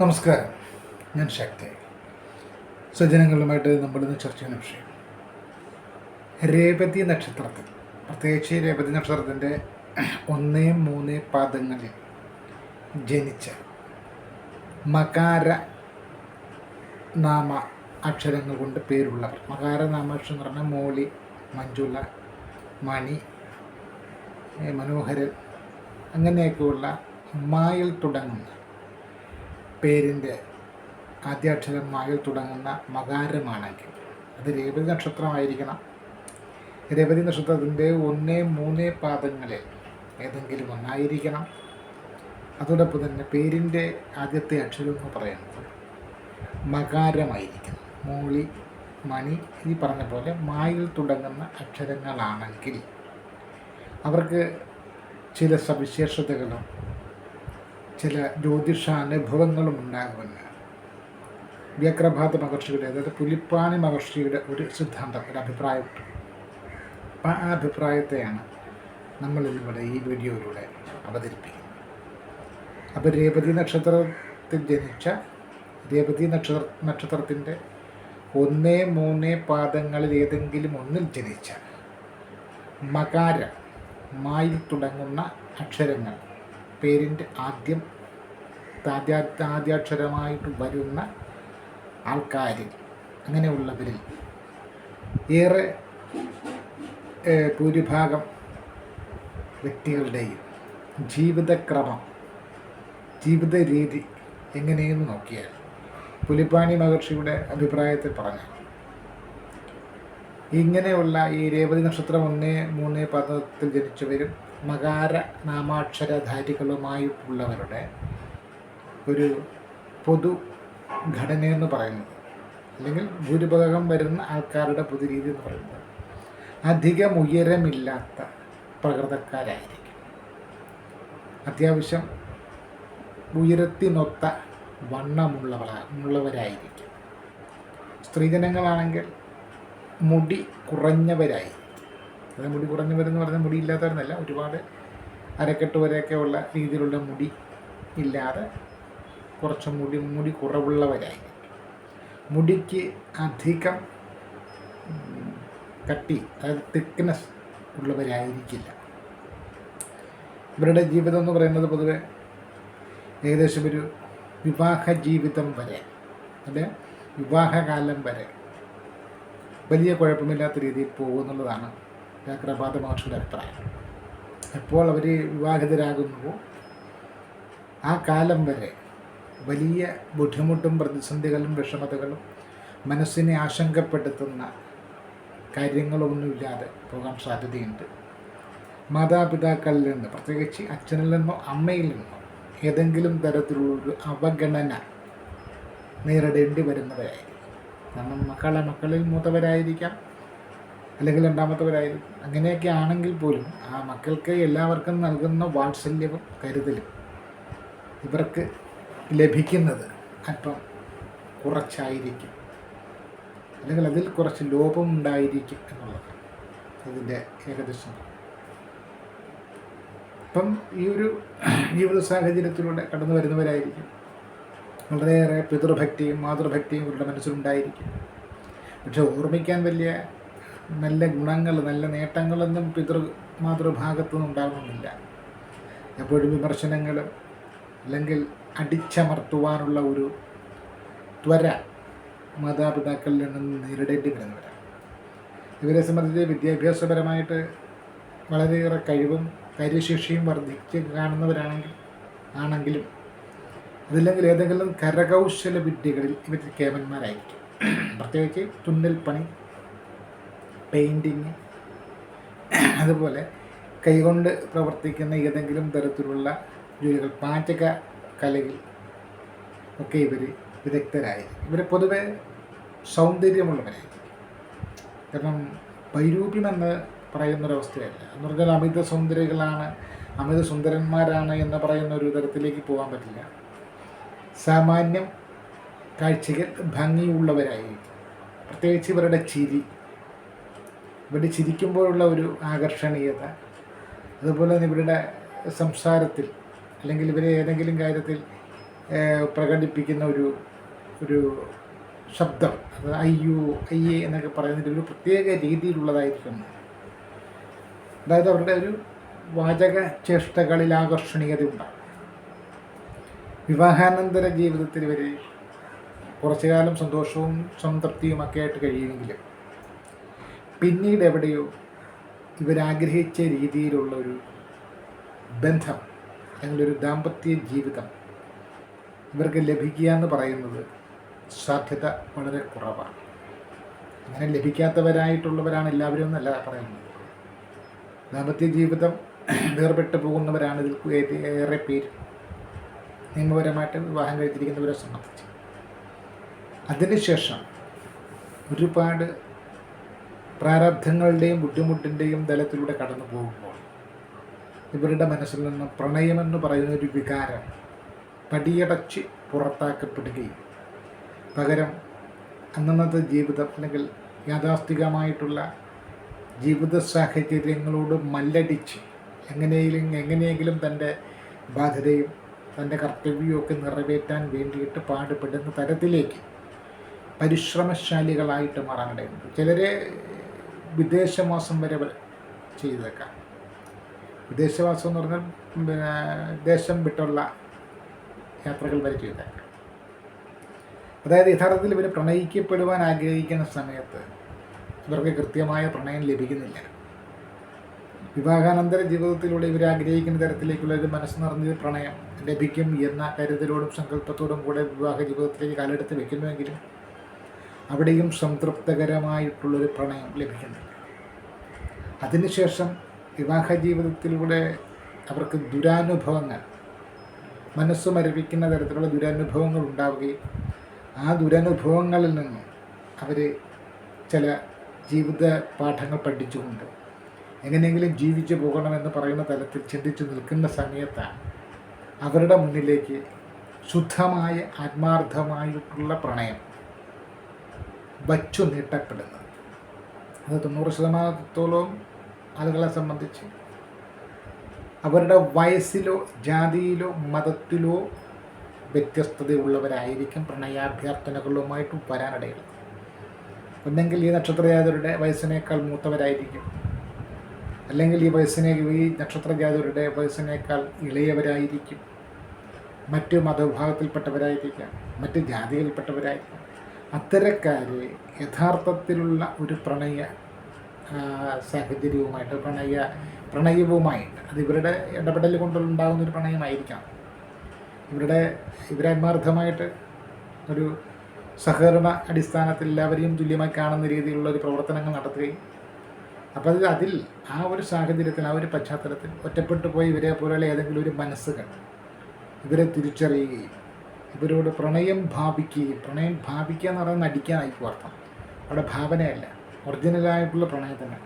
നമസ്കാരം, ഞാൻ ശക്തി. സജ്ജനങ്ങളുമായിട്ട് നമ്മളിന്ന് ചർച്ച ചെയ്യുന്ന വിഷയം രേവതി നക്ഷത്രത്തിൽ, പ്രത്യേകിച്ച് രേവതി നക്ഷത്രത്തിൻ്റെ 1, 3 പാദങ്ങളിൽ ജനിച്ച മകാര നാമ അക്ഷരങ്ങൾ കൊണ്ട് പേരുള്ളവർ. മകാര നാമാക്ഷരം എന്ന് പറഞ്ഞാൽ മോളി, മഞ്ജുള, മണി, മനോഹരൻ, അങ്ങനെയൊക്കെയുള്ള മായിൽ തുടങ്ങുന്ന പേരിൻ്റെ ആദ്യാക്ഷരം മായിൽ തുടങ്ങുന്ന മകാരമാണെങ്കിൽ അത് രേവതി നക്ഷത്രമായിരിക്കണം. രേവതി നക്ഷത്രത്തിൻ്റെ 1, 3 പാദങ്ങളിൽ ഏതെങ്കിലും ഒന്നായിരിക്കണം. അതോടൊപ്പം തന്നെ പേരിൻ്റെ ആദ്യത്തെ അക്ഷരം എന്ന് പറയുന്നത് മകാരമായിരിക്കണം. മോളി, മണി, ഈ പറഞ്ഞ പോലെ മായിൽ തുടങ്ങുന്ന അക്ഷരങ്ങളാണെങ്കിൽ അവർക്ക് ചില സവിശേഷതകളും ചില ജ്യോതിഷാനുഭവങ്ങളും ഉണ്ടാകുമെന്ന് വ്യഗ്രഭാത മഹർഷിയുടെ, അതായത് പുലിപ്പാണി മഹർഷിയുടെ ഒരു സിദ്ധാന്തം, ഒരു അഭിപ്രായമുണ്ട്. അപ്പം ആ അഭിപ്രായത്തെയാണ് നമ്മളിവിടെ ഈ വീഡിയോയിലൂടെ അവതരിപ്പിക്കുന്നത്. അപ്പോൾ രേവതി നക്ഷത്രത്തിൽ ജനിച്ച, രേവതി നക്ഷത്രത്തിൻ്റെ 1, 3 പാദങ്ങളിൽ ഏതെങ്കിലും ഒന്നിൽ ജനിച്ച മകാര മായിൽ തുടങ്ങുന്ന അക്ഷരങ്ങൾ പേരിൻ്റെ ആദ്യാക്ഷരമായിട്ട് വരുന്ന ആൾക്കാരിൽ, അങ്ങനെയുള്ളവരിൽ ഏറെ ഭൂരിഭാഗം വ്യക്തികളുടെയും ജീവിതക്രമം, ജീവിത രീതി എങ്ങനെയെന്ന് നോക്കിയാൽ പുലിപ്പാണി മഹർഷിയുടെ അഭിപ്രായത്തിൽ പറഞ്ഞു, ഇങ്ങനെയുള്ള ഈ രേവതി നക്ഷത്രം 1, 3 പാദത്തിൽ ജനിച്ചവരും മകാര നാമാക്ഷരധാരികളുമായിട്ടുള്ളവരുടെ ഒരു പൊതു ഘടനയെന്ന് പറയുന്നത്, അല്ലെങ്കിൽ ഭൂരിഭാഗം വരുന്ന ആൾക്കാരുടെ പൊതുരീതി എന്ന് പറയുന്നത് അധികം ഉയരമില്ലാത്ത പ്രകൃതക്കാരായിരിക്കും. അത്യാവശ്യം ഉയരത്തിനൊത്ത വണ്ണമുള്ളവരായിരിക്കും. സ്ത്രീജനങ്ങളാണെങ്കിൽ മുടി കുറഞ്ഞവരായിരിക്കും. അത് മുടി കുറഞ്ഞവരെന്ന് പറഞ്ഞാൽ മുടിയില്ലാത്തവരെന്നല്ല, ഒരുപാട് അരക്കെട്ട് വരെയൊക്കെ ഉള്ള രീതിയിലുള്ള മുടി ഇല്ലാതെ കുറച്ച് മുടി കുറവുള്ളവരായിരിക്കും. മുടിക്ക് അധികം കട്ടി, അതായത് തിക്നെസ് ഉള്ളവരായിരിക്കില്ല. ഇവരുടെ ജീവിതം എന്ന് പറയുന്നത് പൊതുവെ ഏകദേശം ഒരു വിവാഹ ജീവിതം വരെ, അല്ലെ വിവാഹകാലം വരെ വലിയ കുഴപ്പമില്ലാത്ത രീതിയിൽ പോകുന്നുള്ളതാണ് വ്യഗ്രഭാത മഹർഷിയുടെ അഭിപ്രായം. എപ്പോൾ അവർ വിവാഹിതരാകുന്നുവോ ആ കാലം വരെ വലിയ ബുദ്ധിമുട്ടും പ്രതിസന്ധികളും വിഷമതകളും മനസ്സിനെ ആശങ്കപ്പെടുത്തുന്ന കാര്യങ്ങളൊന്നുമില്ലാതെ പോകാൻ സാധ്യതയുണ്ട്. മാതാപിതാക്കളിൽ നിന്ന്, പ്രത്യേകിച്ച് അച്ഛനിൽ നിന്നോ അമ്മയിൽ നിന്നോ ഏതെങ്കിലും തരത്തിലുള്ളൊരു അവഗണന നേരിടേണ്ടി വരുന്നവരായിരിക്കും. കാരണം മക്കളിൽ മൂത്തവരായിരിക്കാം, അല്ലെങ്കിൽ രണ്ടാമത്തവരായിരിക്കും. അങ്ങനെയൊക്കെ ആണെങ്കിൽ പോലും ആ മക്കൾക്ക് എല്ലാവർക്കും നൽകുന്ന വാത്സല്യവും കരുതലും ഇവർക്ക് ലഭിക്കുന്നത് അല്പം കുറച്ചായിരിക്കും, അല്ലെങ്കിൽ അതിൽ കുറച്ച് ലോപമുണ്ടായിരിക്കും എന്നുള്ളത് ഇതിൻ്റെ ഏകദേശം. അപ്പം ഈ ഒരു ജീവിത സാഹചര്യത്തിലൂടെ കടന്നു വരുന്നവരായിരിക്കും. വളരെയേറെ പിതൃഭക്തിയും മാതൃഭക്തിയും ഇവരുടെ മനസ്സിലുണ്ടായിരിക്കും. പക്ഷെ ഓർമ്മിക്കാൻ വലിയ നല്ല ഗുണങ്ങൾ, നല്ല നേട്ടങ്ങളൊന്നും മാതൃഭാഗത്തു നിന്നുണ്ടാകുന്നില്ല. എപ്പോഴും വിമർശനങ്ങളും അല്ലെങ്കിൽ അടിച്ചമർത്തുവാനുള്ള ഒരു ത്വര മാതാപിതാക്കളിൽ നിന്ന് നേരിടേണ്ടി വരുന്നവരാണ്. ഇവരെ സംബന്ധിച്ച് വിദ്യാഭ്യാസപരമായിട്ട് വളരെയേറെ കഴിവും കാര്യശേഷിയും വർദ്ധിച്ച് ആണെങ്കിലും അതില്ലെങ്കിൽ ഏതെങ്കിലും കരകൗശല വിദ്യകളിൽ ഇവർ കേവന്മാരായിരിക്കും. പ്രത്യേകിച്ച് തുന്നൽ പണി, പെയിൻറ്റിങ്, അതുപോലെ കൈകൊണ്ട് പ്രവർത്തിക്കുന്ന ഏതെങ്കിലും തരത്തിലുള്ള ജോലികൾ, പാചക കലയിൽ ഒക്കെ ഇവർ വിദഗ്ധരായിരിക്കും. ഇവർ പൊതുവെ സൗന്ദര്യമുള്ളവരായിരിക്കും. കാരണം വൈരൂപ്യമെന്ന് പറയുന്നൊരവസ്ഥയല്ല. എന്ന് പറഞ്ഞാൽ അമിത സൗന്ദര്യങ്ങളാണ്, അമിത സുന്ദരന്മാരാണ് എന്ന് പറയുന്ന ഒരു തരത്തിലേക്ക് പോകാൻ പറ്റില്ല. സാമാന്യം കാഴ്ചകൾ ഭംഗിയുള്ളവരായിരിക്കും. പ്രത്യേകിച്ച് ഇവരുടെ ചിരിക്കുമ്പോഴുള്ള ഒരു ആകർഷണീയത, അതുപോലെ തന്നെ ഇവരുടെ സംസാരത്തിൽ, അല്ലെങ്കിൽ ഇവരെ ഏതെങ്കിലും കാര്യത്തിൽ പ്രകടിപ്പിക്കുന്ന ഒരു ഒരു ശബ്ദം, അത് അയ്യോ അയ്യേ എന്നൊക്കെ പറയുന്നതിൻ്റെ ഒരു പ്രത്യേക രീതിയിലുള്ളതായിരിക്കും. അതായത് അവരുടെ ഒരു വാചക ചേഷ്ടകളിൽ ആകർഷണീയത ഉണ്ടാകും. വിവാഹാനന്തര ജീവിതത്തിൽ ഇവർ കുറച്ചു കാലം സന്തോഷവും സംതൃപ്തിയുമൊക്കെ ആയിട്ട് കഴിയുമെങ്കിലും പിന്നീട് എവിടെയോ ഇവരാഗ്രഹിച്ച രീതിയിലുള്ള ഒരു ബന്ധം അല്ലെങ്കിൽ ഒരു ദാമ്പത്യ ജീവിതം ഇവർക്ക് ലഭിക്കുക എന്ന് പറയുന്നത് സാധ്യത വളരെ കുറവാണ്. അങ്ങനെ ലഭിക്കാത്തവരായിട്ടുള്ളവരാണ് എല്ലാവരും എന്നല്ല പറയുന്നത്. ദാമ്പത്യ ജീവിതം വേർപെട്ട് പോകുന്നവരാണ് ഇതിൽ ഏറെ പേര് നിയമപരമായിട്ട് വിവാഹം കഴിച്ചിരിക്കുന്നവരെ സംബന്ധിച്ച്. അതിനുശേഷം ഒരുപാട് പ്രാരബ്ധങ്ങളുടെയും ബുദ്ധിമുട്ടിൻ്റെയും തലത്തിലൂടെ കടന്നു പോകുമ്പോൾ ഇവരുടെ മനസ്സിൽ നിന്ന് പ്രണയമെന്ന് പറയുന്ന ഒരു വികാരം പടിയടച്ച് പുറത്താക്കപ്പെടുകയും പകരം അന്നന്നത്തെ ജീവിതം അല്ലെങ്കിൽ യാഥാസ്ഥികമായിട്ടുള്ള ജീവിത സാഹചര്യങ്ങളോട് മല്ലടിച്ച് എങ്ങനെയെങ്കിലും തൻ്റെ ബാധ്യതയും തൻ്റെ കർത്തവ്യമൊക്കെ നിറവേറ്റാൻ വേണ്ടിയിട്ട് പാടുപെടുന്ന തരത്തിലേക്ക് പരിശ്രമശാലികളായിട്ട് മാറാനിടയുണ്ട്. ചിലരെ വിദേശവാസം വരെ ചെയ്തേക്കാം. വിദേശവാസം എന്ന് പറഞ്ഞാൽ ദേശം വിട്ടുള്ള യാത്രകൾ വരെ ചെയ്തേക്കാം. അതായത് യഥാർത്ഥത്തിൽ ഇവർ പ്രണയിക്കപ്പെടുവാൻ ആഗ്രഹിക്കുന്ന സമയത്ത് ഇവർക്ക് കൃത്യമായ പ്രണയം ലഭിക്കുന്നില്ല. വിവാഹാനന്തര ജീവിതത്തിലൂടെ ഇവർ ആഗ്രഹിക്കുന്ന തരത്തിലേക്കുള്ള ഒരു മനസ്സ് നിറഞ്ഞ പ്രണയം ലഭിക്കും എന്ന കരുതലോടും സങ്കല്പത്തോടും കൂടെ വിവാഹ ജീവിതത്തിലേക്ക് കാലെടുത്ത് വെക്കുന്നുവെങ്കിലും അവിടെയും സംതൃപ്തകരമായിട്ടുള്ളൊരു പ്രണയം ലഭിക്കുന്നില്ല. അതിനുശേഷം വിവാഹ ജീവിതത്തിലൂടെ അവർക്ക് ദുരാനുഭവങ്ങൾ, മനസ്സ് മരവിക്കുന്ന തരത്തിലുള്ള ദുരനുഭവങ്ങൾ ഉണ്ടാവുകയും ആ ദുരനുഭവങ്ങളിൽ നിന്നും അവർ ചില ജീവിത പാഠങ്ങൾ പഠിച്ചുകൊണ്ട് എങ്ങനെയെങ്കിലും ജീവിച്ചു പോകണമെന്ന് പറയുന്ന തലത്തിൽ ചിന്തിച്ചു നിൽക്കുന്ന സമയത്താണ് അവരുടെ മുന്നിലേക്ക് ശുദ്ധമായ ആത്മാർത്ഥമായിട്ടുള്ള പ്രണയം വച്ചു നീട്ടപ്പെടുന്നത്. അത് 90% ആളുകളെ സംബന്ധിച്ച് അവരുടെ വയസ്സിലോ ജാതിയിലോ മതത്തിലോ വ്യത്യസ്തതയുള്ളവരായിരിക്കും പ്രണയാഭ്യർത്ഥനകളുമായിട്ട് വരാനിടയുള്ളത്. ഒന്നെങ്കിൽ ഈ നക്ഷത്രജാതരുടെ വയസ്സിനേക്കാൾ മൂത്തവരായിരിക്കും, അല്ലെങ്കിൽ ഈ നക്ഷത്രജാതരുടെ വയസ്സിനേക്കാൾ ഇളയവരായിരിക്കും, മറ്റ് മതവിഭാഗത്തിൽപ്പെട്ടവരായിരിക്കാം, മറ്റ് ജാതികളിൽപ്പെട്ടവരായിരിക്കാം. അത്തരക്കാരെ യഥാർത്ഥത്തിലുള്ള ഒരു പ്രണയ സാഹചര്യവുമായിട്ട് പ്രണയവുമായിട്ട് അത് ഇവരുടെ ഇടപെടൽ കൊണ്ടുണ്ടാകുന്ന ഒരു പ്രണയമായിരിക്കാം. ഇവരാത്മാർത്ഥമായിട്ട് ഒരു സഹകരണ അടിസ്ഥാനത്തിൽ എല്ലാവരെയും തുല്യമായി കാണുന്ന രീതിയിലുള്ള ഒരു പ്രവർത്തനങ്ങൾ നടത്തുകയും അപ്പോൾ അതിൽ ആ ഒരു സാഹചര്യത്തിൽ ആ ഒരു പശ്ചാത്തലത്തിൽ ഒറ്റപ്പെട്ടു പോയി ഇവരെ പോലെയുള്ള ഏതെങ്കിലും ഒരു മനസ്സുകൾ ഇവരെ തിരിച്ചറിയുകയും ഇവരോട് പ്രണയം ഭാവിക്കുക എന്ന് പറയുന്നത് നടിക്കാനായിരിക്കും അർത്ഥം. അവിടെ ഭാവനയല്ല, ഒറിജിനലായിട്ടുള്ള പ്രണയം തന്നെ.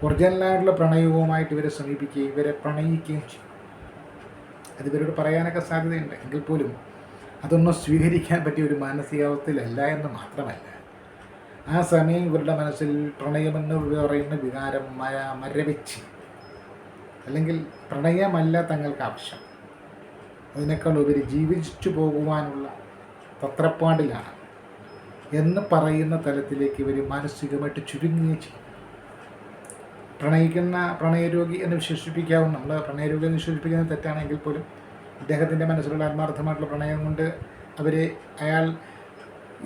ഒറിജിനലായിട്ടുള്ള പ്രണയവുമായിട്ട് ഇവരെ സമീപിക്കുകയും ഇവരെ പ്രണയിക്കുകയും ചെയ്യും. അത് ഇവരോട് പറയാനൊക്കെ സാധ്യതയുണ്ട്. എങ്കിൽ പോലും അതൊന്നും സ്വീകരിക്കാൻ പറ്റിയ ഒരു മാനസികാവസ്ഥയിലല്ല എന്ന് മാത്രമല്ല, ആ സമയം ഇവരുടെ മനസ്സിൽ പ്രണയമെന്ന് പറയുന്ന വികാരം മരവിച്ച്, അല്ലെങ്കിൽ പ്രണയമല്ല തങ്ങൾക്ക് ആവശ്യം, അതിനേക്കാൾ ഉപരി ജീവിച്ചു പോകുവാനുള്ള തത്രപ്പാടിലാണ് എന്ന് പറയുന്ന തലത്തിലേക്ക് ഇവർ മാനസികമായിട്ട് ചുരുങ്ങുകയും ചെയ്യും. പ്രണയരോഗി എന്ന് വിശേഷിപ്പിക്കാവും. നമ്മൾ പ്രണയരോഗി എന്ന് വിശേഷിപ്പിക്കുന്നത് തെറ്റാണെങ്കിൽ പോലും ഇദ്ദേഹത്തിൻ്റെ മനസ്സിലുള്ള ആത്മാർത്ഥമായിട്ടുള്ള പ്രണയം കൊണ്ട് അയാൾ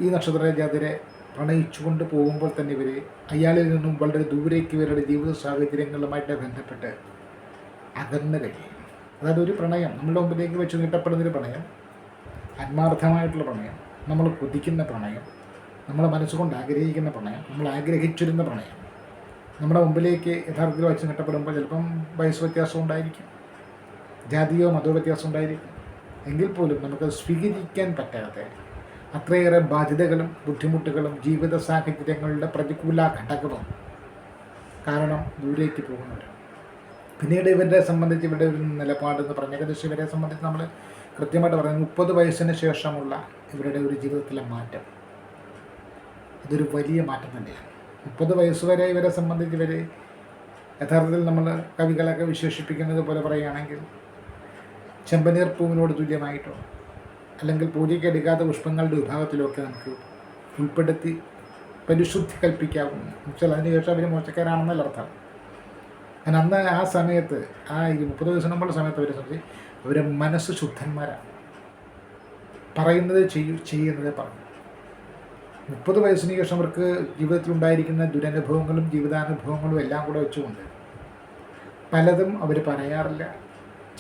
ഈ നക്ഷത്രജാതരെ പ്രണയിച്ചുകൊണ്ട് പോകുമ്പോൾ തന്നെ ഇവർ അയാളിൽ നിന്നും വളരെ ദൂരേക്ക് ഇവരുടെ ജീവിത സാഹചര്യങ്ങളുമായിട്ട് ബന്ധപ്പെട്ട് അകന്ന് കഴിയും. അതായത് ഒരു പ്രണയം നമ്മളുടെ മുമ്പിലേക്ക് വെച്ച് നീട്ടപ്പെടുന്നൊരു പ്രണയം, ആത്മാർത്ഥമായിട്ടുള്ള പ്രണയം, നമ്മൾ കൊതിക്കുന്ന പ്രണയം, നമ്മളെ മനസ്സുകൊണ്ട് ആഗ്രഹിക്കുന്ന പ്രണയം, നമ്മൾ ആഗ്രഹിച്ചിരുന്ന പ്രണയം നമ്മുടെ മുമ്പിലേക്ക് യഥാർത്ഥത്തിൽ വെച്ച് നീട്ടപ്പെടുമ്പോൾ ചിലപ്പം വയസ്സ് വ്യത്യാസം ഉണ്ടായിരിക്കും, ജാതിയോ മതോ വ്യത്യാസം ഉണ്ടായിരിക്കും. എങ്കിൽ പോലും നമുക്ക് സ്വീകരിക്കാൻ പറ്റാതെ അത്രയേറെ ബാധ്യതകളും ബുദ്ധിമുട്ടുകളും ജീവിത സാഹചര്യങ്ങളുടെ പ്രതികൂല ഘടകവും കാരണം ദൂരേക്ക് പോകുന്നവർ. പിന്നീട് ഇവരെ സംബന്ധിച്ച് ഇവരുടെ ഒരു നിലപാടെന്ന് പറഞ്ഞ ഏകദേശം ഇവരെ സംബന്ധിച്ച് നമ്മൾ കൃത്യമായിട്ട് പറയുന്നത് 30 വയസ്സിന് ശേഷമുള്ള ഇവരുടെ ഒരു ജീവിതത്തിലെ മാറ്റം, ഇതൊരു വലിയ മാറ്റം തന്നെയാണ്. 30 വയസ്സ് വരെ ഇവരെ സംബന്ധിച്ച് ഇവർ യഥാർത്ഥത്തിൽ നമ്മൾ കവികളൊക്കെ വിശേഷിപ്പിക്കുന്നത് പോലെ പറയുകയാണെങ്കിൽ ചെമ്പനീർ പൂവിനോട് തുല്യമായിട്ടോ അല്ലെങ്കിൽ പൂജയ്ക്ക് എടുക്കാത്ത പുഷ്പങ്ങളുടെ വിഭാഗത്തിലൊക്കെ നമുക്ക് ഉൾപ്പെടുത്തി പരിശുദ്ധി കൽപ്പിക്കാവുന്നു. എന്നുവെച്ചാൽ അതിനുശേഷം അവർ മോശക്കാരാണെന്നല്ല അർത്ഥം. കാരണം അന്ന് ആ സമയത്ത് ആ 30 ദിവസം മുമ്പുള്ള സമയത്ത് അവരെ സംബന്ധിച്ച് അവരെ മനസ്സ് ശുദ്ധന്മാരാണ്. പറയുന്നത് ചെയ്യുന്നത് പറഞ്ഞു. 30 വയസ്സിന് ശേഷം അവർക്ക് ജീവിതത്തിലുണ്ടായിരിക്കുന്ന ദുരനുഭവങ്ങളും ജീവിതാനുഭവങ്ങളും എല്ലാം കൂടെ വെച്ചുകൊണ്ട് പലതും അവർ പറയാറില്ല,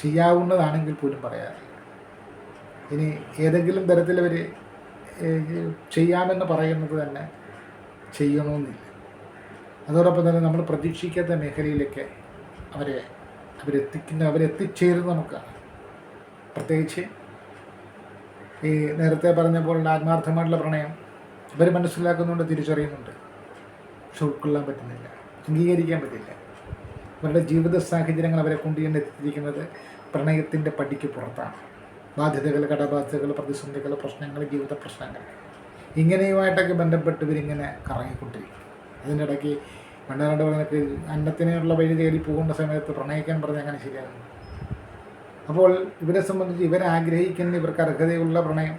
ചെയ്യാവുന്നതാണെങ്കിൽ പോലും പറയാറില്ല. ഇനി ഏതെങ്കിലും തരത്തിൽ അവർ ചെയ്യാമെന്ന് പറയുന്നത് തന്നെ ചെയ്യണമെന്നില്ല. അതോടൊപ്പം തന്നെ നമ്മൾ പ്രതീക്ഷിക്കാത്ത മേഖലയിലേക്ക് അവരെത്തിച്ചേരുന്നത് നമുക്കാണ്. പ്രത്യേകിച്ച് ഈ നേരത്തെ പറഞ്ഞപ്പോൾ ആത്മാർത്ഥമായിട്ടുള്ള പ്രണയം ഇവർ മനസ്സിലാക്കുന്നുണ്ട്, തിരിച്ചറിയുന്നുണ്ട്, പക്ഷെ ഉൾക്കൊള്ളാൻ പറ്റുന്നില്ല, അംഗീകരിക്കാൻ പറ്റില്ല. അവരുടെ ജീവിത സാഹചര്യങ്ങൾ അവരെ കൊണ്ടുചെന്നെത്തിയിരിക്കുന്നത് പ്രണയത്തിൻ്റെ പടിക്ക് പുറത്താണ്. ബാധ്യതകൾ, കടബാധ്യതകൾ, പ്രതിസന്ധികൾ, പ്രശ്നങ്ങൾ, ജീവിത പ്രശ്നങ്ങൾ ഇങ്ങനെയുമായിട്ടൊക്കെ ബന്ധപ്പെട്ട് ഇവരിങ്ങനെ കറങ്ങിക്കൊണ്ടിരിക്കും. അതിൻ്റെ ഇടയ്ക്ക് പണ്ടാണ്ട് പറഞ്ഞിട്ട് അന്നത്തിനുള്ള വഴി തേടി പോകുന്ന സമയത്ത് പ്രണയിക്കാൻ പറഞ്ഞാൽ അങ്ങനെ ശരിയാകുന്നു. അപ്പോൾ ഇവരെ സംബന്ധിച്ച് ഇവരാഗ്രഹിക്കുന്ന ഇവർക്ക് അർഹതയുള്ള പ്രണയം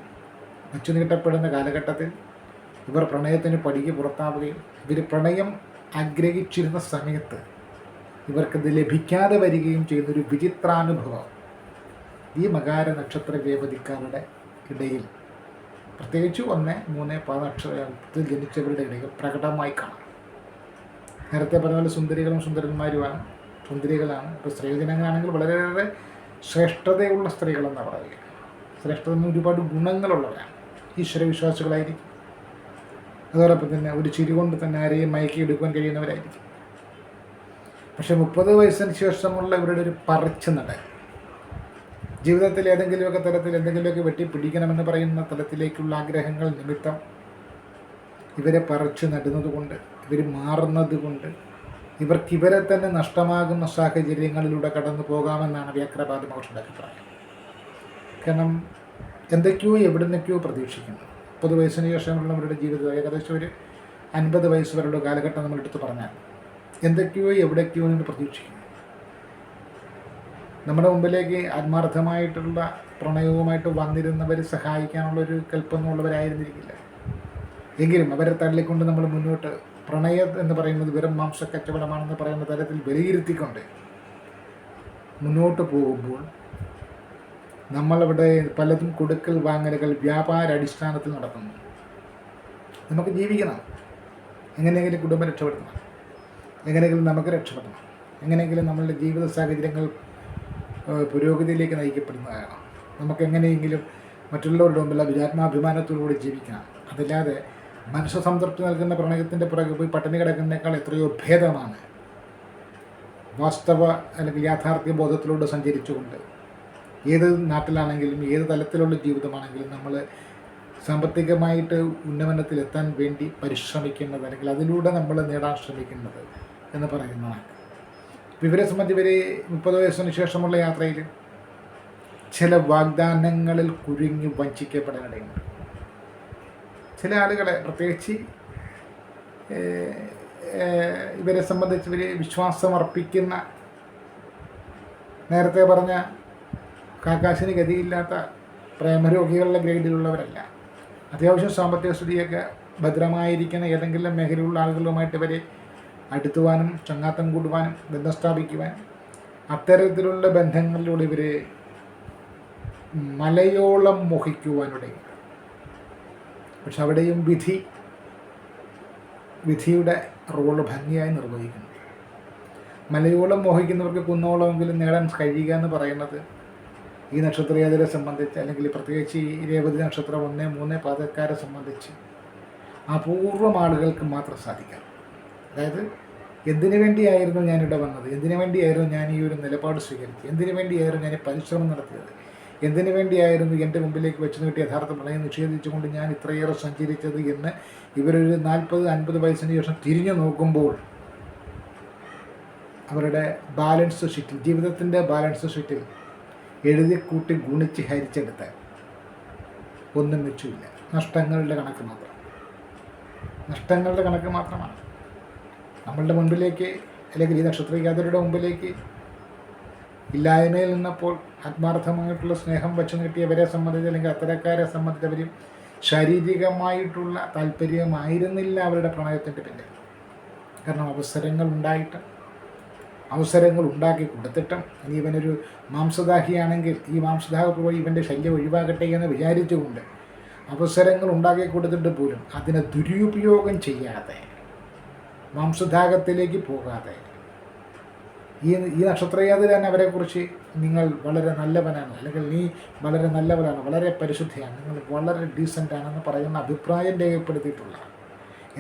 വച്ചു നീട്ടപ്പെടുന്ന കാലഘട്ടത്തിൽ ഇവർ പ്രണയത്തിന് പടിക്ക് പുറത്താവുകയും ഇവർ പ്രണയം ആഗ്രഹിച്ചിരുന്ന സമയത്ത് ഇവർക്കത് ലഭിക്കാതെ വരികയും ചെയ്യുന്നൊരു വിചിത്രാനുഭവം ഈ മകാര നക്ഷത്ര രേവതിക്കാരുടെ ഇടയിൽ, പ്രത്യേകിച്ച് 1, 3, 10 നക്ഷത്രത്തിൽ ജനിച്ചവരുടെ ഇടയിൽ പ്രകടമായി കാണാം. നേരത്തെ പറഞ്ഞ പോലെ സുന്ദരികളും സുന്ദരന്മാരുമാണ്, സുന്ദരികളാണ്. ഇപ്പോൾ സ്ത്രീജനങ്ങളാണെങ്കിൽ വളരെയേറെ ശ്രേഷ്ഠതയുള്ള സ്ത്രീകളെന്നാണ് പറയുക. ശ്രേഷ്ഠത ഒരുപാട് ഗുണങ്ങളുള്ളവരാണ്, ഈശ്വരവിശ്വാസികളായിരിക്കും. അതോടൊപ്പം തന്നെ ഒരു ചിരി കൊണ്ട് തന്നെ ആരെയും മയക്കിയെടുക്കാൻ കഴിയുന്നവരായിരിക്കും. പക്ഷേ 30 വയസ്സിന് ശേഷമുള്ള ഇവരുടെ ഒരു പറിച്ചു നട, ജീവിതത്തിൽ ഏതെങ്കിലുമൊക്കെ തരത്തിൽ എന്തെങ്കിലുമൊക്കെ വെട്ടിപ്പിടിക്കണമെന്ന് പറയുന്ന തലത്തിലേക്കുള്ള ആഗ്രഹങ്ങൾ നിമിത്തം ഇവരെ പറിച്ചു നടുന്നത് കൊണ്ട്, ഇവർ മാറുന്നത് കൊണ്ട് ഇവരെ തന്നെ നഷ്ടമാകുന്ന സാഹചര്യങ്ങളിലൂടെ കടന്നു പോകാമെന്നാണ് വ്യാഘ്രപാദ മഹർഷിയുടെ അഭിപ്രായം. കാരണം എന്തൊക്കെയോ എവിടുന്നൊക്കെയോ പ്രതീക്ഷിക്കുന്നു. 30 വയസ്സിന് ശേഷമുള്ളവരുടെ ജീവിതം ഏകദേശം ഒരു 50 വയസ്സ് വരെയുള്ള കാലഘട്ടം നമ്മളെടുത്ത് പറഞ്ഞാൽ എന്തൊക്കെയോ എവിടേക്കോ എന്ന് പ്രതീക്ഷിക്കുന്നു. നമ്മുടെ മുമ്പിലേക്ക് ആത്മാർത്ഥമായിട്ടുള്ള പ്രണയവുമായിട്ട് വന്നിരുന്നവർ സഹായിക്കാനുള്ളൊരു കൽപ്പൊന്നുമുള്ളവരായിരുന്നിരിക്കില്ല. എങ്കിലും അവരെ തള്ളിക്കൊണ്ട് നമ്മൾ മുന്നോട്ട് പ്രണയം എന്ന് പറയുന്നത് വെറും മാംസക്കച്ചവടമാണെന്ന് പറയുന്ന തരത്തിൽ വിലയിരുത്തിക്കൊണ്ട് മുന്നോട്ട് പോകുമ്പോൾ നമ്മളവിടെ പലതും കൊടുക്കൽ വാങ്ങലുകൾ വ്യാപാരാടിസ്ഥാനത്തിൽ നടത്തുന്നു. നമുക്ക് ജീവിക്കണം, എങ്ങനെയെങ്കിലും കുടുംബം രക്ഷപ്പെടുത്തണം, എങ്ങനെയെങ്കിലും നമുക്ക് രക്ഷപ്പെടണം, എങ്ങനെയെങ്കിലും നമ്മളുടെ ജീവിത സാഹചര്യങ്ങൾ പുരോഗതിയിലേക്ക് നയിക്കപ്പെടുന്നതാണ്. നമുക്ക് എങ്ങനെയെങ്കിലും മറ്റുള്ളവരുടെ മുമ്പിൽ ആത്മാഭിമാനത്തോടുകൂടി ജീവിക്കണം. അതല്ലാതെ മനസ്സ് സംതൃപ്തി നൽകുന്ന പ്രണയത്തിൻ്റെ പുറകെ പോയി പട്ടിണി കിടക്കുന്നതിനേക്കാൾ എത്രയോ ഭേദമാണ് വാസ്തവ അല്ലെങ്കിൽ യാഥാർത്ഥ്യ ബോധത്തിലൂടെ സഞ്ചരിച്ചുകൊണ്ട് ഏത് നാട്ടിലാണെങ്കിലും ഏത് തലത്തിലുള്ള ജീവിതമാണെങ്കിലും നമ്മൾ സാമ്പത്തികമായിട്ട് ഉന്നമനത്തിലെത്താൻ വേണ്ടി പരിശ്രമിക്കുന്നത് അല്ലെങ്കിൽ അതിലൂടെ നമ്മൾ നേടാൻ ശ്രമിക്കുന്നത് എന്ന് പറയുന്നതാണ്. ഇവരെ സംബന്ധിച്ച് ഇവർ 30 വയസ്സിന് ശേഷമുള്ള യാത്രയിൽ ചില വാഗ്ദാനങ്ങളിൽ കുരുങ്ങി വഞ്ചിക്കപ്പെടാനിടയുണ്ട്. ചില ആളുകളെ പ്രത്യേകിച്ച് ഇവരെ സംബന്ധിച്ച് ഇവർ വിശ്വാസമർപ്പിക്കുന്ന, നേരത്തെ പറഞ്ഞ കാക്കാശിന് ഗതിയില്ലാത്ത പ്രേമരോഗികളുടെ ഗ്രേഡിലുള്ളവരല്ല. അത്യാവശ്യം സാമ്പത്തിക സ്ഥിതിയൊക്കെ ഭദ്രമായിരിക്കുന്ന ഏതെങ്കിലും മേഖലയിലുള്ള ആളുകളുമായിട്ട് ഇവരെ അടുത്തുവാനും ചങ്ങാത്തം കൂടുവാനും ബന്ധം സ്ഥാപിക്കുവാനും അത്തരത്തിലുള്ള ബന്ധങ്ങളിലൂടെ ഇവർ മലയോളം മോഹിക്കുവാനിടയുണ്ട്. പക്ഷെ അവിടെയും വിധിയുടെ റോള് ഭംഗിയായി നിർവഹിക്കുന്നു. മലയോളം മോഹിക്കുന്നവർക്ക് കുന്നോളമെങ്കിലും നേടാൻ കഴിയുക എന്ന് പറയുന്നത് ഈ നക്ഷത്രജാതരെ സംബന്ധിച്ച്, അല്ലെങ്കിൽ പ്രത്യേകിച്ച് ഈ രേവതി നക്ഷത്രം 1, 3 പാദക്കാരെ സംബന്ധിച്ച് അപൂർവം ആളുകൾക്ക് മാത്രം സാധിക്കാം. അതായത് എന്തിനു വേണ്ടിയായിരുന്നു ഞാനിവിടെ വന്നത്, എന്തിനു വേണ്ടിയായിരുന്നു ഞാൻ ഈ ഒരു നിലപാട് സ്വീകരിച്ചത്, എന്തിനു വേണ്ടിയായിരുന്നു ഞാൻ ഈ പരിശ്രമം നടത്തിയത്, എന്തിനു വേണ്ടിയായിരുന്നു എൻ്റെ മുമ്പിലേക്ക് വെച്ച് നീട്ടി യഥാർത്ഥ പ്രണയം നിഷേധിച്ചുകൊണ്ട് ഞാൻ ഇത്രയേറെ സഞ്ചരിച്ചത് എന്ന് ഇവരൊരു 40-50 വയസ്സിന് ശേഷം തിരിഞ്ഞു നോക്കുമ്പോൾ അവരുടെ ബാലൻസ് ഷീറ്റിൽ, ജീവിതത്തിൻ്റെ ബാലൻസ് ഷീറ്റിൽ എഴുതി കൂട്ടി ഗുണിച്ച് ഹരിച്ചെടുത്ത് ഒന്നും വെച്ചില്ല. നഷ്ടങ്ങളുടെ കണക്ക് മാത്രമാണ് നമ്മളുടെ മുൻപിലേക്ക്, അല്ലെങ്കിൽ ഈ നക്ഷത്രജാതരുടെ മുമ്പിലേക്ക് ഇല്ലായ്മയിൽ നിന്നപ്പോൾ ആത്മാർത്ഥമായിട്ടുള്ള സ്നേഹം വച്ചു നീട്ടിയവരെ സംബന്ധിച്ച്, അല്ലെങ്കിൽ അത്തരക്കാരെ സംബന്ധിച്ച് അവർ ശാരീരികമായിട്ടുള്ള താല്പര്യമായിരുന്നില്ല അവരുടെ പ്രണയത്തിൻ്റെ പിന്നിൽ. കാരണം അവസരങ്ങൾ ഉണ്ടാക്കി കൊടുത്തിട്ടും, ഇനി ഇവനൊരു മാംസദാഹിയാണെങ്കിൽ ഈ മാംസദാഹത്തോട് ഇവൻ്റെ ശല്യം ഒഴിവാകട്ടെ എന്ന് വിചാരിച്ചുകൊണ്ട് അവസരങ്ങൾ ഉണ്ടാക്കി കൊടുത്തിട്ട് പോലും അതിനെ ദുരുപയോഗം ചെയ്യാതെ, മാംസദാഹത്തിലേക്ക് പോകാതെ, ഈ നക്ഷത്രയാതിൽ തന്നെ അവരെക്കുറിച്ച് നിങ്ങൾ വളരെ നല്ലവനാണ്, അല്ലെങ്കിൽ നീ വളരെ നല്ലവനാണ്, വളരെ പരിശുദ്ധയാണ്, നിങ്ങൾ വളരെ ഡീസൻ്റാണെന്ന് പറയുന്ന അഭിപ്രായം രേഖപ്പെടുത്തിയിട്ടുള്ള,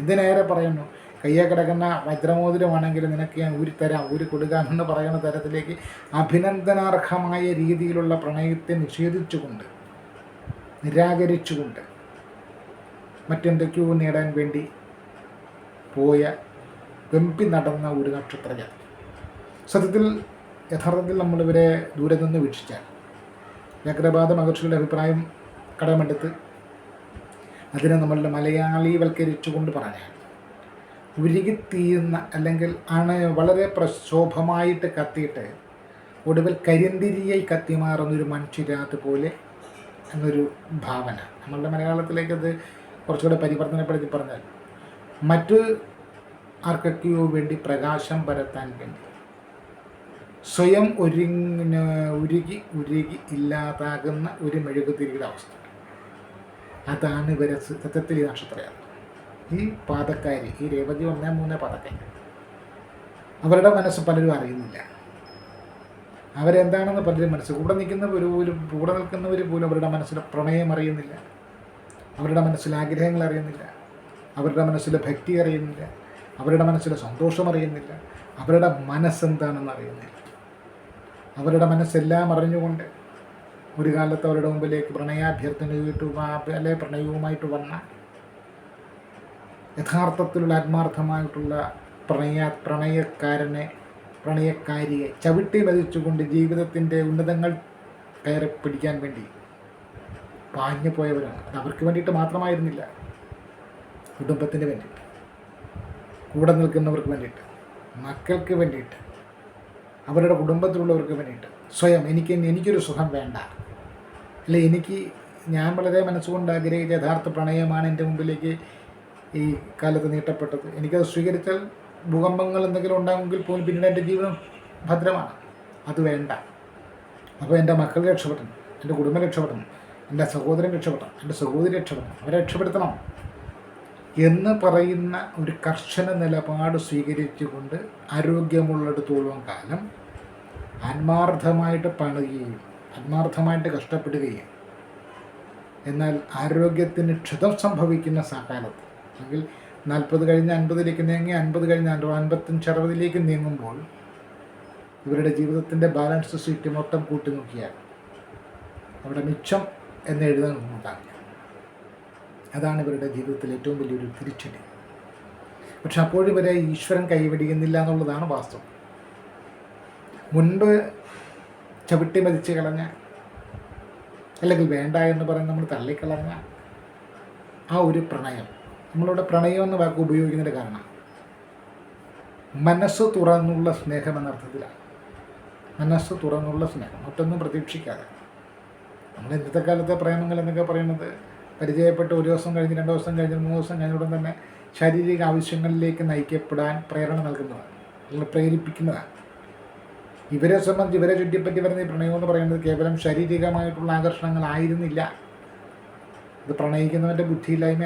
എന്തിനേറെ പറയുന്നു, കയ്യെ കിടക്കുന്ന വജ്രമോതിരമാണെങ്കിൽ നിനക്ക് ഞാൻ ഊരിത്തരാം, ഊരിക്കൊടുക്കാമെന്ന് പറയുന്ന തരത്തിലേക്ക് അഭിനന്ദനാർഹമായ രീതിയിലുള്ള പ്രണയത്തെ നിഷേധിച്ചുകൊണ്ട്, നിരാകരിച്ചുകൊണ്ട് മറ്റെന്തൊക്കെയോ നേടാൻ വേണ്ടി പോയ വെമ്പി നടന്ന ഒരു നക്ഷത്രജാതി. സത്യത്തിൽ യഥാർത്ഥത്തിൽ നമ്മളിവരെ ദൂരെ നിന്ന് വീക്ഷിച്ചാൽ, വ്യഗ്രപാത മഹർഷിയുടെ അഭിപ്രായം കടമെടുത്ത് അതിനെ നമ്മളുടെ മലയാളീവൽക്കരിച്ചുകൊണ്ട് പറഞ്ഞാൽ, ഉരുകിത്തീയുന്ന അല്ലെങ്കിൽ വളരെ പ്രക്ഷോഭമായിട്ട് കത്തിയിട്ട് ഒടുവിൽ കരിന്തിരിയായി കത്തിമാറുന്നൊരു മൺചിരാത് പോലെ എന്നൊരു ഭാവന. നമ്മളുടെ മലയാളത്തിലേക്കത് കുറച്ചുകൂടെ പരിവർത്തനപ്പെടുത്തി പറഞ്ഞാൽ, മറ്റ് ആർക്കൊക്കെയോ വേണ്ടി പ്രകാശം പരത്താൻ വേണ്ടി സ്വയം ഉരുകി ഇല്ലാതാകുന്ന ഒരു മെഴുകുതിരിയുടെ അവസ്ഥ. അതാണ് ഇവരെ സത്യത്തിൽ ഈ നക്ഷത്രയാത്ര. ഈ പാദക്കാരി, ഈ രേവതി 1-3 പാദക്കാരി, അവരുടെ മനസ്സ് പലരും അറിയുന്നില്ല. അവരെന്താണെന്ന് പലരും കൂടെ നിൽക്കുന്നവർ പോലും അവരുടെ മനസ്സിലെ പ്രണയം അറിയുന്നില്ല, അവരുടെ മനസ്സിലെ ആഗ്രഹങ്ങൾ അറിയുന്നില്ല, അവരുടെ മനസ്സിലെ ഭക്തി അറിയുന്നില്ല, അവരുടെ മനസ്സിലെ സന്തോഷം അറിയുന്നില്ല, അവരുടെ മനസ്സെന്താണെന്ന് അറിയുന്നില്ല. അവരുടെ മനസ്സെല്ലാം അറിഞ്ഞുകൊണ്ട് ഒരു കാലത്ത് അവരുടെ മുമ്പിലേക്ക് പ്രണയാഭ്യർത്ഥനയായിട്ട് അല്ലെ പ്രണയവുമായിട്ട് വന്ന യഥാർത്ഥത്തിലുള്ള ആത്മാർത്ഥമായിട്ടുള്ള പ്രണയക്കാരിയെ ചവിട്ടി വധിച്ചുകൊണ്ട് ജീവിതത്തിൻ്റെ ഉന്നതങ്ങൾ കയറി പിടിക്കാൻ വേണ്ടി പാഞ്ഞു പോയവരാണ്. അത് അവർക്ക് വേണ്ടിയിട്ട് മാത്രമായിരുന്നില്ല, കുടുംബത്തിന് വേണ്ടിയിട്ട്, കൂടെ നിൽക്കുന്നവർക്ക് വേണ്ടിയിട്ട്, മക്കൾക്ക് വേണ്ടിയിട്ട്, അവരുടെ കുടുംബത്തിലുള്ളവർക്ക് വേണ്ടിയിട്ട്, സ്വയം എനിക്കൊരു സുഖം വേണ്ട, അല്ലെ ഞാൻ വളരെ മനസ്സുകൊണ്ട് ആഗ്രഹിച്ച യഥാർത്ഥ പ്രണയമാണ് എൻ്റെ മുമ്പിലേക്ക് ഈ കാലത്ത് നീട്ടപ്പെട്ടത്, എനിക്കത് സ്വീകരിച്ചാൽ ഭൂകമ്പങ്ങൾ എന്തെങ്കിലും ഉണ്ടാകുമെങ്കിൽ പോലും പിന്നീട് എൻ്റെ ജീവിതം ഭദ്രമാണ്, അത് വേണ്ട. അപ്പോൾ എൻ്റെ മക്കൾ രക്ഷപ്പെടണം, എൻ്റെ കുടുംബം രക്ഷപ്പെടണം, എൻ്റെ സഹോദരൻ രക്ഷപ്പെടണം, എൻ്റെ സഹോദരി രക്ഷപ്പെടണം, അവരെ രക്ഷപ്പെടുത്തണം എന്ന് പറയുന്ന ഒരു കർശന നിലപാട് സ്വീകരിച്ചുകൊണ്ട് ആരോഗ്യമുള്ളിടത്തോളം കാലം ആത്മാർത്ഥമായിട്ട് പണിയുകയും ആത്മാർത്ഥമായിട്ട് കഷ്ടപ്പെടുകയും, എന്നാൽ ആരോഗ്യത്തിന് ക്ഷതം സംഭവിക്കുന്ന കാലത്ത്, അല്ലെങ്കിൽ 40 കഴിഞ്ഞ് 50ലേക്ക് നീങ്ങി 50 കഴിഞ്ഞ് 55-60ലേക്ക് നീങ്ങുമ്പോൾ ഇവരുടെ ജീവിതത്തിൻ്റെ ബാലൻസ് ഷീറ്റ് മൊത്തം കൂട്ടി നോക്കിയാൽ അവിടെ മിച്ചം എന്ന് എഴുതാനൊന്നുണ്ടാകില്ല. അതാണ് ഇവരുടെ ജീവിതത്തിലെ ഏറ്റവും വലിയൊരു തിരിച്ചടി. പക്ഷെ അപ്പോഴും ഇവരെ ഈശ്വരൻ കൈവടിയുന്നില്ല എന്നുള്ളതാണ് വാസ്തവം. മുൻപ് ചവിട്ടി മതിച്ച് കളഞ്ഞ, അല്ലെങ്കിൽ വേണ്ട എന്ന് പറഞ്ഞ് നമ്മൾ തള്ളിക്കളഞ്ഞ ആ ഒരു പ്രണയം, നമ്മളിവിടെ പ്രണയം എന്ന വാക്ക് ഉപയോഗിക്കുന്നതിൻ്റെ കാരണം മനസ്സ് തുറന്നുള്ള സ്നേഹം എന്നർത്ഥത്തിലാണ്. മനസ്സ് തുറന്നുള്ള സ്നേഹം, മറ്റൊന്നും പ്രതീക്ഷിക്കാതെ. നമ്മൾ ഇന്നത്തെ കാലത്തെ പ്രേമങ്ങൾ എന്നൊക്കെ പറയുന്നത് പരിചയപ്പെട്ട് 1 ദിവസം കഴിഞ്ഞ് 2 ദിവസം കഴിഞ്ഞ് 3 ദിവസം കഴിഞ്ഞുടൻ തന്നെ ശാരീരിക ആവശ്യങ്ങളിലേക്ക് നയിക്കപ്പെടാൻ പ്രേരണ നൽകുന്നതാണ്, അല്ലെങ്കിൽ പ്രേരിപ്പിക്കുന്നതാണ്. ഇവരെ സംബന്ധിച്ച് ഇവരെ ചുറ്റിപ്പറ്റി വരുന്ന ഈ പ്രണയം എന്ന് പറയുന്നത് കേവലം ശാരീരികമായിട്ടുള്ള ആകർഷണങ്ങളായിരുന്നില്ല. ഇത് പ്രണയിക്കുന്നവൻ്റെ ബുദ്ധിയില്ലായ്മ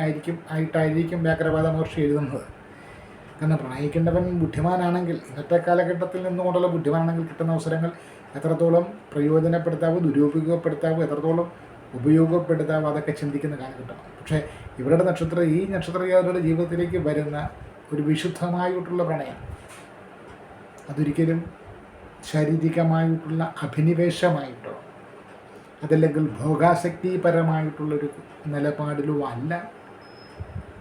ആയിട്ടായിരിക്കും വ്യാകരവാദ മഹർഷി എഴുതുന്നത്. കാരണം പ്രണയിക്കേണ്ടവൻ ബുദ്ധിമാനാണെങ്കിൽ, ഇന്നത്തെ കാലഘട്ടത്തിൽ നിന്നുകൊണ്ടുള്ള ബുദ്ധിമാനാണെങ്കിൽ കിട്ടുന്ന അവസരങ്ങൾ എത്രത്തോളം പ്രയോജനപ്പെടുത്താവോ, ദുരുപയോഗപ്പെടുത്താവോ, എത്രത്തോളം ഉപയോഗപ്പെടുത്താവോ, അതൊക്കെ ചിന്തിക്കുന്ന കാലഘട്ടമാണ്. പക്ഷേ ഇവരുടെ ഈ നക്ഷത്രജാതിയുടെ ജീവിതത്തിലേക്ക് വരുന്ന ഒരു വിശുദ്ധമായിട്ടുള്ള പ്രണയം അതൊരിക്കലും ശാരീരികമായിട്ടുള്ള അഭിനിവേശമായിട്ടോ അതല്ലെങ്കിൽ ഭോഗാസക്തിപരമായിട്ടുള്ളൊരു നിലപാടിലോ അല്ല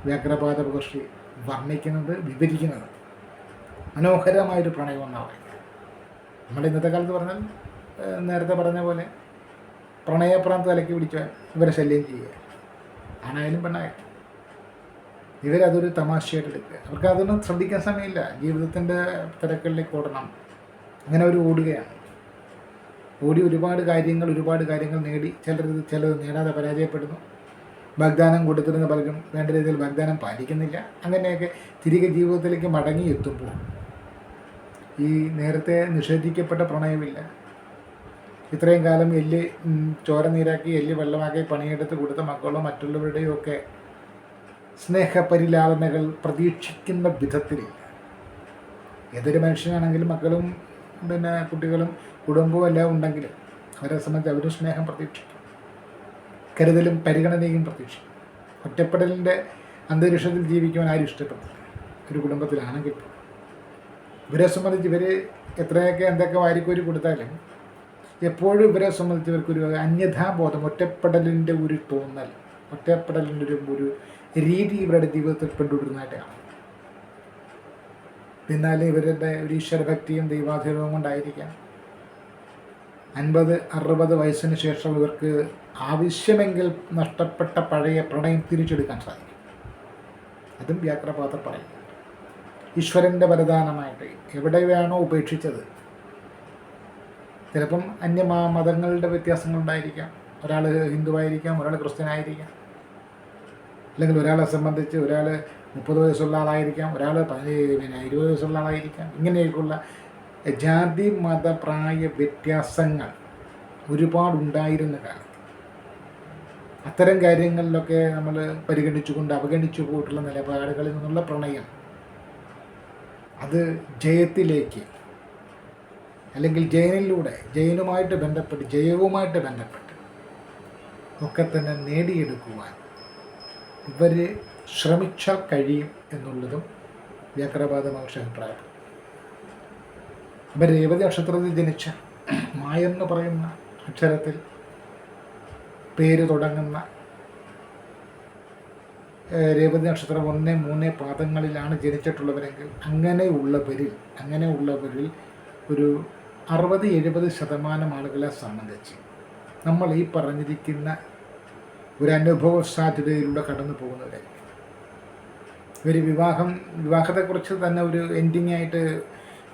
വ്യാഘ്രപാദ മഹർഷി വർണ്ണിക്കുന്നത്, വിവരിക്കുന്നത്. മനോഹരമായൊരു പ്രണയം എന്നാണ് പറയുന്നത്. നമ്മുടെ ഇന്നത്തെ കാലത്ത് പറഞ്ഞാൽ നേരത്തെ പറഞ്ഞ പോലെ പ്രണയപ്രാന്ത് തലയ്ക്ക് പിടിച്ചാൽ ഇവരെ ശല്യം ചെയ്യുക, ആണായാലും പെണ്ണായാലും. ഇവരതൊരു തമാശയായിട്ട് എടുക്കുക. അവർക്ക് അതൊന്നും ശ്രദ്ധിക്കാൻ സമയമില്ല, ജീവിതത്തിൻ്റെ തിരക്കുകളിലേക്ക് ഓടണം, അങ്ങനെ അവർ ഓടുകയാണ്. ഓടി ഒരുപാട് കാര്യങ്ങൾ നേടി, ചിലത് നേടാതെ പരാജയപ്പെടുന്നു. വാഗ്ദാനം കൊടുത്തിരുന്ന പലരും വേണ്ട രീതിയിൽ വാഗ്ദാനം പാലിക്കുന്നില്ല. അങ്ങനെയൊക്കെ തിരികെ ജീവിതത്തിലേക്ക് മടങ്ങിയെത്തുമ്പോൾ ഈ നേരത്തെ നിഷേധിക്കപ്പെട്ട പ്രണയമില്ല. ഇത്രയും കാലം ചോര നീരാക്കി വെള്ളമാക്കി പണിയെടുത്ത് കൊടുത്ത മക്കളോ മറ്റുള്ളവരുടെയോ ഒക്കെ സ്നേഹപരിലാളനകൾ പ്രതീക്ഷിക്കുന്ന വിധത്തിലില്ല. ഏതൊരു മനുഷ്യനാണെങ്കിലും മക്കളും കുട്ടികളും കുടുംബവും എല്ലാം ഉണ്ടെങ്കിലും അവരെ സംബന്ധിച്ച് അവരും സ്നേഹം പ്രതീക്ഷിക്കും, കരുതലും പരിഗണനയും പ്രതീക്ഷിക്കും. ഒറ്റപ്പെടലിൻ്റെ അന്തരീക്ഷത്തിൽ ജീവിക്കുവാൻ ആരും ഇഷ്ടപ്പെടുന്നില്ല ഒരു കുടുംബത്തിലാണെങ്കിൽ. ഇവരെ സംബന്ധിച്ച് ഇവർ എത്രയൊക്കെ എന്തൊക്കെ വാരിക്കോരി കൊടുത്താലും എപ്പോഴും ഇവരെ സംബന്ധിച്ച് ഇവർക്കൊരു അന്യഥാബോധം, ഒറ്റപ്പെടലിൻ്റെ ഒരു തോന്നൽ, ഒറ്റപ്പെടലിൻ്റെ ഒരു രീതി ഇവരുടെ ജീവിതത്തിൽ പിന്തുടരുന്നതായിട്ട് കാണാം. എന്നാലും ഇവരുടെ ഒരു ഈശ്വരഭക്തിയും ദൈവാധീനവും കൊണ്ടായിരിക്കാം 50-60 വയസ്സിന് ശേഷം ഇവർക്ക് ആവശ്യമെങ്കിൽ നഷ്ടപ്പെട്ട പഴയ പ്രണയം തിരിച്ചെടുക്കാൻ സാധിക്കും. അതും വ്യാഘ്രപാദർ പറയും. ഈശ്വരൻ്റെ വരദാനമായിട്ട് എവിടെയാണോ ഉപേക്ഷിച്ചത്, ചിലപ്പം മതങ്ങളുടെ വ്യത്യാസങ്ങളുണ്ടായിരിക്കാം. ഒരാൾ ഹിന്ദുവായിരിക്കാം, ഒരാൾ ക്രിസ്ത്യനായിരിക്കാം, അല്ലെങ്കിൽ ഒരാളെ സംബന്ധിച്ച് ഒരാൾ 30 വയസ്സുള്ള ആളായിരിക്കാം, ഒരാൾ 20 വയസ്സുള്ള ആളായിരിക്കാം. ഇങ്ങനെയൊക്കെയുള്ള ജാതി മത പ്രായ വ്യത്യാസങ്ങൾ ഒരുപാടുണ്ടായിരുന്ന കാലത്ത് അത്തരം കാര്യങ്ങളിലൊക്കെ നമ്മൾ പരിഗണിച്ചുകൊണ്ട് അവഗണിച്ചു പോയിട്ടുള്ള നിലപാടുകളിൽ നിന്നുള്ള പ്രണയം അത് ജയത്തിലേക്ക്, അല്ലെങ്കിൽ ജയനുമായിട്ട് ബന്ധപ്പെട്ട് ജയവുമായിട്ട് ബന്ധപ്പെട്ട് ഒക്കെ തന്നെ നേടിയെടുക്കുവാൻ ഇവർ ശ്രമിച്ചാൽ കഴിയും എന്നുള്ളതും വ്യാഘ്രപാദ മഹർഷി അഭിപ്രായപ്പെടും. ഇവർ രേവതി നക്ഷത്രത്തിൽ ജനിച്ച മായെന്ന് പറയുന്ന അക്ഷരത്തിൽ പേര് തുടങ്ങുന്ന രേവതി നക്ഷത്രം 1-3 പാദങ്ങളിലാണ് ജനിച്ചിട്ടുള്ളവരെങ്കിൽ അങ്ങനെയുള്ളവരിൽ ഒരു 60-70% ആളുകളെ സംബന്ധിച്ച് നമ്മൾ ഈ പറഞ്ഞിരിക്കുന്ന ഒരു അനുഭവ സാധ്യതയിലൂടെ കടന്നു പോകുന്നവരായിരിക്കും. ഒരു വിവാഹത്തെക്കുറിച്ച് തന്നെ ഒരു എൻഡിങ്ങായിട്ട്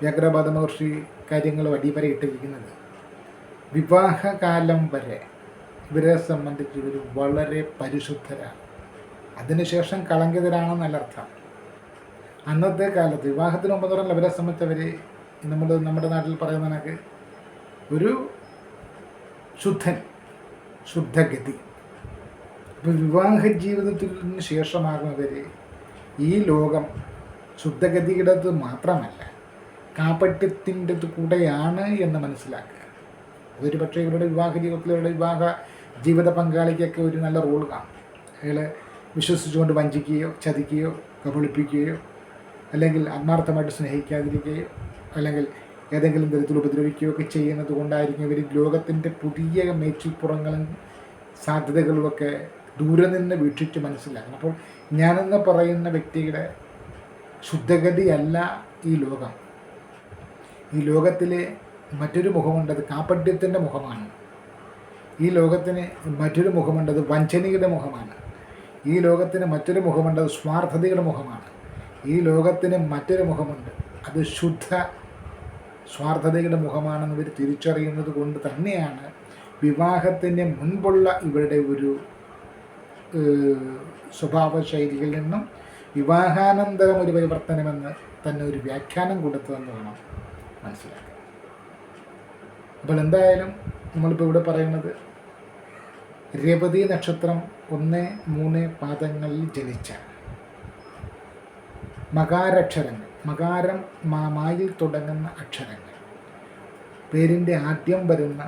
വ്യാഘ്രപാദ മഹർഷി കാര്യങ്ങൾ അടിവരയിട്ടിരിക്കുന്നത്, വിവാഹകാലം വരെ ഇവരെ സംബന്ധിച്ച് ഇവർ വളരെ പരിശുദ്ധരാണ്, അതിനുശേഷം കളങ്കിതരാണെന്നല്ല അർത്ഥം. അന്നത്തെ കാലത്ത് വിവാഹത്തിന് മുമ്പ് പറഞ്ഞാൽ അവരെ സംബന്ധിച്ച് നമ്മുടെ നാട്ടിൽ പറയുന്ന കണക്ക് ഒരു ശുദ്ധഗതി. ഇപ്പോൾ വിവാഹ ജീവിതത്തിന് ശേഷമാകുന്നവർ ഈ ലോകം ശുദ്ധഗതിയുടേത് മാത്രമല്ല കാപട്യത്തിൻ്റെ കൂടെയാണ് എന്ന് മനസ്സിലാക്കുക. ഒരു പക്ഷേ ഇവരുടെ വിവാഹ ജീവിത പങ്കാളിക്കൊക്കെ ഒരു നല്ല റോൾ കാണും. അയാളെ വിശ്വസിച്ചുകൊണ്ട് വഞ്ചിക്കുകയോ ചതിക്കുകയോ കബളിപ്പിക്കുകയോ അല്ലെങ്കിൽ ആത്മാർത്ഥമായിട്ട് സ്നേഹിക്കാതിരിക്കുകയോ അല്ലെങ്കിൽ ഏതെങ്കിലും തരത്തിൽ ഉപദ്രവിക്കുകയോ ഒക്കെ ചെയ്യുന്നത് കൊണ്ടായിരിക്കും ഇവർ ലോകത്തിൻ്റെ പുതിയ മേച്ചിൽപ്പുറങ്ങളും സാധ്യതകളുമൊക്കെ ദൂരെ നിന്ന് വീക്ഷിച്ച് മനസ്സിലാക്കണം. അപ്പോൾ ഞാനെന്ന് പറയുന്ന വ്യക്തിയുടെ ശുദ്ധഗതിയല്ല ഈ ലോകം. ഈ ലോകത്തിലെ മറ്റൊരു മുഖമുണ്ട്, അത് കാപട്യത്തിൻ്റെ മുഖമാണ്. ഈ ലോകത്തിന് മറ്റൊരു മുഖമുണ്ട്, അത് വഞ്ചനയുടെ മുഖമാണ്. ഈ ലോകത്തിന് മറ്റൊരു മുഖമുണ്ട്, അത് സ്വാർത്ഥതയുടെ മുഖമാണ്. ഈ ലോകത്തിന് മറ്റൊരു മുഖമുണ്ട്, അത് ശുദ്ധ സ്വാർത്ഥതയുടെ മുഖമാണെന്ന് ഇവർ തിരിച്ചറിയുന്നത് കൊണ്ട് തന്നെയാണ് വിവാഹത്തിന് മുൻപുള്ള ഇവരുടെ ഒരു സ്വഭാവ ശൈലികളിൽ നിന്നും വിവാഹാനന്തരം ഒരു പരിവർത്തനമെന്ന് തന്നെ ഒരു വ്യാഖ്യാനം കൊടുത്തതെന്ന് വേണം മനസ്സിലാക്കുക. അപ്പോൾ എന്തായാലും നമ്മളിപ്പോൾ ഇവിടെ പറയുന്നത് രേവതി നക്ഷത്രം 1-3 പാദങ്ങളിൽ ജനിച്ച മകാരക്ഷരങ്ങൾ, മകാരം മായിൽ തുടങ്ങുന്ന അക്ഷരങ്ങൾ, പേരിൻ്റെ ആദ്യം വരുന്ന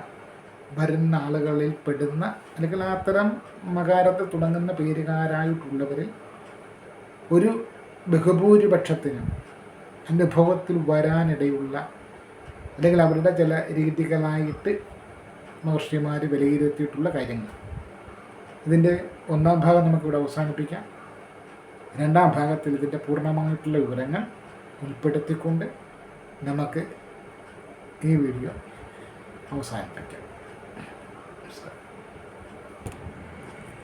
ആളുകളിൽ പെടുന്ന അല്ലെങ്കിൽ അത്തരം മകാരത്തിൽ തുടങ്ങുന്ന പേരുകാരായിട്ടുള്ളവരിൽ ഒരു ബഹുഭൂരിപക്ഷത്തിനും അനുഭവത്തിൽ വരാനിടയുള്ള അല്ലെങ്കിൽ അവരുടെ ചില രീതികളായിട്ട് മഹർഷിമാർ വിലയിരുത്തിയിട്ടുള്ള കാര്യങ്ങൾ. ഇതിൻ്റെ 1ാം ഭാഗം നമുക്കിവിടെ അവസാനിപ്പിക്കാം. 2ാം ഭാഗത്തിൽ ഇതിൻ്റെ പൂർണ്ണമായിട്ടുള്ള വിവരങ്ങൾ ഉൾപ്പെടുത്തിക്കൊണ്ട് നമുക്ക് ഈ വീഡിയോ അവസാനിപ്പിക്കാം.